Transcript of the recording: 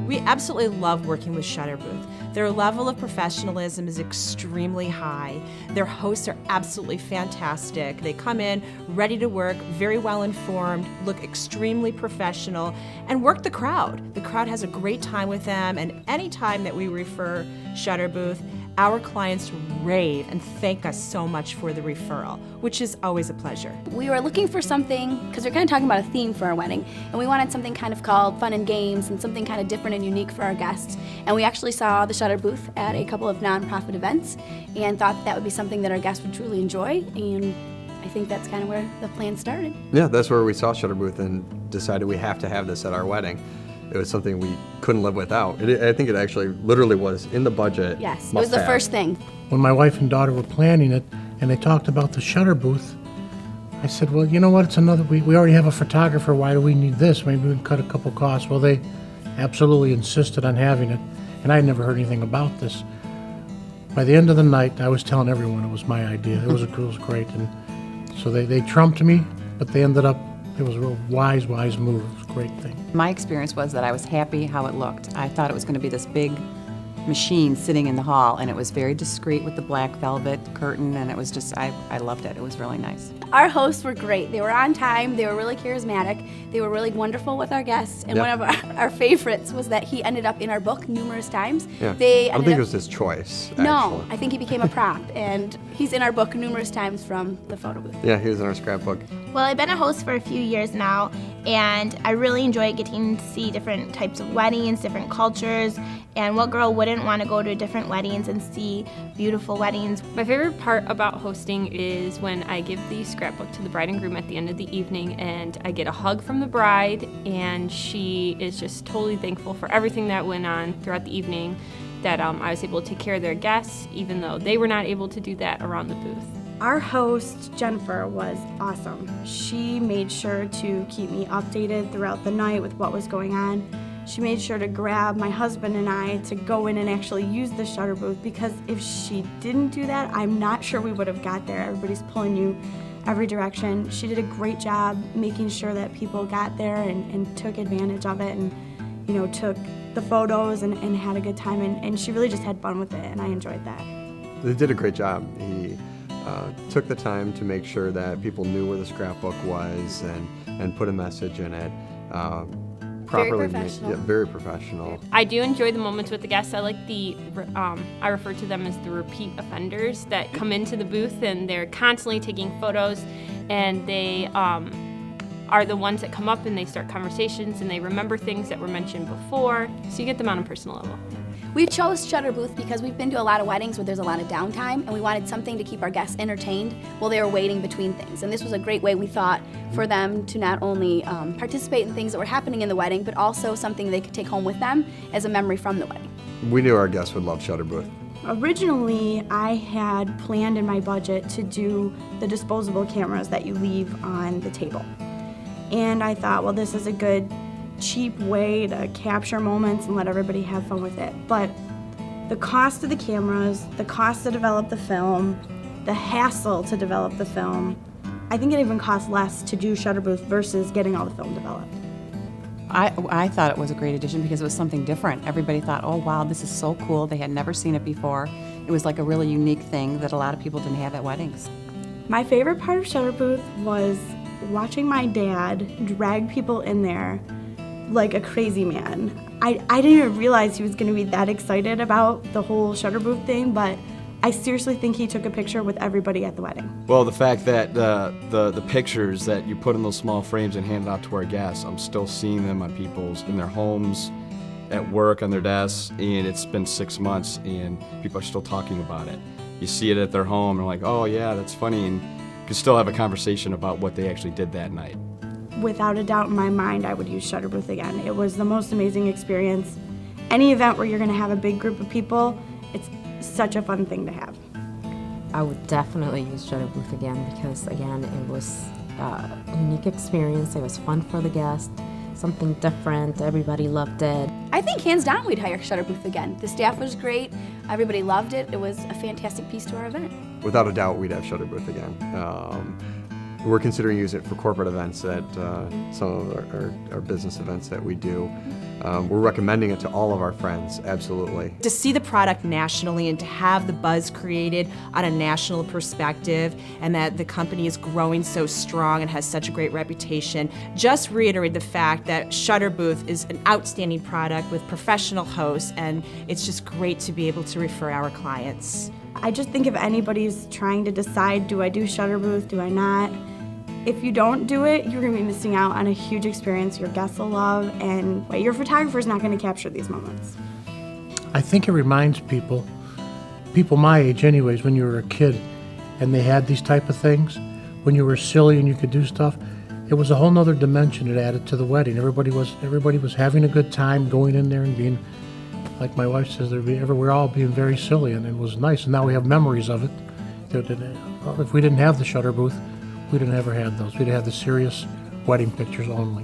We absolutely love working with ShutterBooth. Their level of professionalism is extremely high. Their hosts are absolutely fantastic. They come in ready to work, very well informed, look extremely professional, and work the crowd. The crowd has a great time with them, and any time that we refer ShutterBooth, our clients rave and thank us so much for the referral, which is always a pleasure. We were looking for something, because we're kind of talking about a theme for our wedding, and we wanted something kind of called fun and games and something kind of different and unique for our guests. And we actually saw the Shutter Booth at a couple of nonprofit events and thought that would be something that our guests would truly enjoy, and I think that's kind of where the plan started. Yeah, that's where we saw ShutterBooth and decided we have to have this at our wedding. It was something we couldn't live without. I think it actually literally was in the budget. Yes, it was the first thing. When my wife and daughter were planning it and they talked about the Shutter Booth, I said, well, you know what, it's another, we already have a photographer, why do we need this? Maybe we can cut a couple costs. Well, they absolutely insisted on having it, and I had never heard anything about this. By the end of the night, I was telling everyone it was my idea. It was great, and so they trumped me, but they ended up, it was a real wise move. It was a great thing. My experience was that I was happy how it looked. I thought it was going to be this big machine sitting in the hall, and it was very discreet with the black velvet curtain, and it was just, I loved it. It was really nice. Our hosts were great. They were on time, they were really charismatic, they were really wonderful with our guests, and one of our favorites was that he ended up in our book numerous times. Yeah. I don't think it was his choice, actually. No, I think he became a prop, and he's in our book numerous times from the photo booth. Yeah, he was in our scrapbook. Well, I've been a host for a few years now, and I really enjoy getting to see different types of weddings, different cultures, and what girl wouldn't want to go to different weddings and see beautiful weddings. My favorite part about hosting is when I give the scrapbook to the bride and groom at the end of the evening, and I get a hug from the bride, and she is just totally thankful for everything that went on throughout the evening, that I was able to take care of their guests, even though they were not able to do that around the booth. Our host, Jennifer, was awesome. She made sure to keep me updated throughout the night with what was going on. She made sure to grab my husband and I to go in and actually use the Shutter Booth, because if she didn't do that, I'm not sure we would have got there. Everybody's pulling you every direction. She did a great job making sure that people got there and took advantage of it, and took the photos and had a good time, and she really just had fun with it, and I enjoyed that. They did a great job. He took the time to make sure that people knew where the scrapbook was and put a message in it. Properly Very professional. Very professional. I do enjoy the moments with the guests. I like I refer to them as the repeat offenders that come into the booth and they're constantly taking photos, and they are the ones that come up and they start conversations and they remember things that were mentioned before, so you get them on a personal level. We chose Shutter Booth because we've been to a lot of weddings where there's a lot of downtime, and we wanted something to keep our guests entertained while they were waiting between things. And this was a great way, we thought, for them to not only participate in things that were happening in the wedding, but also something they could take home with them as a memory from the wedding. We knew our guests would love ShutterBooth. Originally, I had planned in my budget to do the disposable cameras that you leave on the table. And I thought, well, this is a good cheap way to capture moments and let everybody have fun with it. But the cost of the cameras, the cost to develop the film, the hassle to develop the film, I think it even costs less to do ShutterBooth versus getting all the film developed. I thought it was a great addition because it was something different. Everybody thought, oh wow, this is so cool. They had never seen it before. It was like a really unique thing that a lot of people didn't have at weddings. My favorite part of ShutterBooth was watching my dad drag people in there like a crazy man. I didn't even realize he was going to be that excited about the whole ShutterBooth thing, but I seriously think he took a picture with everybody at the wedding. Well, the fact that the pictures that you put in those small frames and handed out to our guests, I'm still seeing them on in their homes, at work, on their desks, and it's been 6 months and people are still talking about it. You see it at their home and like, oh yeah, that's funny, and you can still have a conversation about what they actually did that night. Without a doubt in my mind, I would use ShutterBooth again. It was the most amazing experience. Any event where you're going to have a big group of people, it's such a fun thing to have. I would definitely use ShutterBooth again because, again, it was a unique experience. It was fun for the guests, something different. Everybody loved it. I think hands down we'd hire ShutterBooth again. The staff was great. Everybody loved it. It was a fantastic piece to our event. Without a doubt, we'd have ShutterBooth again. we're considering using it for corporate events at some of our business events that we do. We're recommending it to all of our friends, absolutely. To see the product nationally and to have the buzz created on a national perspective, and that the company is growing so strong and has such a great reputation, just reiterate the fact that ShutterBooth is an outstanding product with professional hosts, and it's just great to be able to refer our clients. I just think if anybody's trying to decide, do I do ShutterBooth, do I not? If you don't do it, you're going to be missing out on a huge experience your guests will love, and your photographer's not going to capture these moments. I think it reminds people my age anyways, when you were a kid and they had these type of things, when you were silly and you could do stuff, it was a whole nother dimension it added to the wedding. Everybody was having a good time going in there and being, like my wife says, we're all being very silly, and it was nice. And now we have memories of it. If we didn't have the ShutterBooth, we'd have never had those. We'd have the serious wedding pictures only.